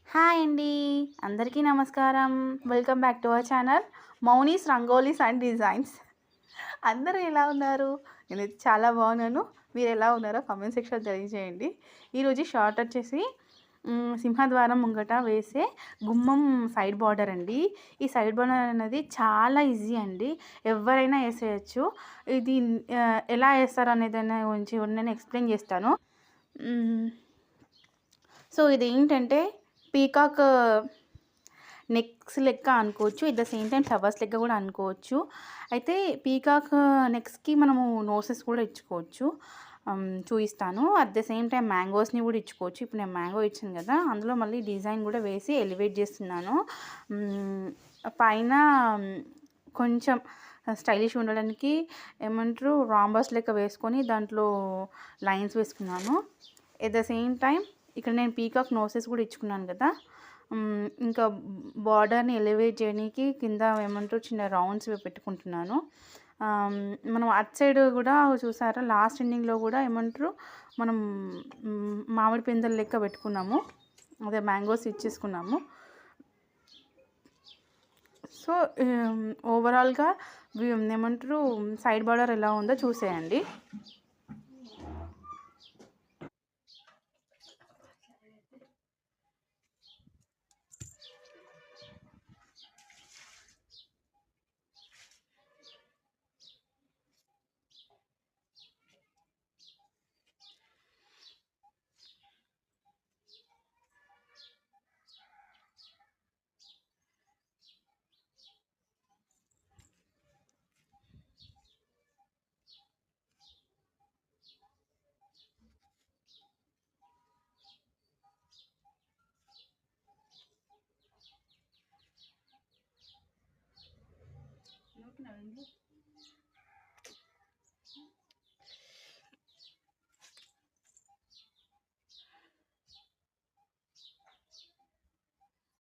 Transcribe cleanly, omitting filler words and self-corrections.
Hi అండి. అందరికీ నమస్కారం. Welcome back to our channel Mouni's rangolis and designs. అందరూ ఎలా ఉన్నారు? నేనైతే చాలా బాగున్నాను. మీరు ఎలా ఉన్నారో కామెంట్ సెక్షన్‌లో తెలియజేయండి. ఈరోజు షార్ట్ వచ్చేసి సింహద్వారం ముంగట వేసే గుమ్మం సైడ్ బార్డర్ అండి. ఈ సైడ్ బార్డర్ అనేది చాలా ఈజీ అండి. ఎవరైనా ఏసేయొచ్చు. ఇది ఎలా ఏస్తారు అనే దాని గురించి నేను ఎక్స్‌ప్లెయిన్ చేస్తాను. హ్మ్. సో ఇదేంటంటే పీకాక్ నెక్స్ లెక్క అనుకోవచ్చు. At the same time flowers లెక్క కూడా అనుకోవచ్చు. అయితే పీకాక్ నెక్స్‌కి మనము నోసెస్ కూడా ఇచ్చుకోవచ్చు. చూయిస్తాను. అట్ ద సేమ్ టైమ్ మ్యాంగోస్‌ని కూడా ఇచ్చుకోవచ్చు. ఇప్పుడు నేను మ్యాంగో ఇచ్చాను కదా! అందులో మళ్ళీ డిజైన్ కూడా వేసి ఎలివేట్ చేస్తున్నాను. పైన కొంచెం స్టైలిష్ ఉండడానికి ఏమంటారు రాంబస్ లెక్క వేసుకొని దాంట్లో లైన్స్ వేసుకున్నాను. ఎట్ ద సేమ్ టైమ్ ఇక్కడ నేను పీకాక్ నోసెస్ కూడా ఇచ్చుకున్నాను కదా! ఇంకా బార్డర్‌ని ఎలివేట్ చేయనీకి కింద ఏమంటారు చిన్న రౌండ్స్ పెట్టుకుంటున్నాను. మనం అటు సైడ్ కూడా చూసారా లాస్ట్ ఎండింగ్‌లో కూడా ఏమంటారు మనం మామిడి పిందెలు లెక్క పెట్టుకున్నాము. అదే మ్యాంగోస్ ఇచ్చేసుకున్నాము. సో, ఓవరాల్‌గా ఏమంటారు సైడ్ బార్డర్ ఎలా ఉందో చూసేయండి.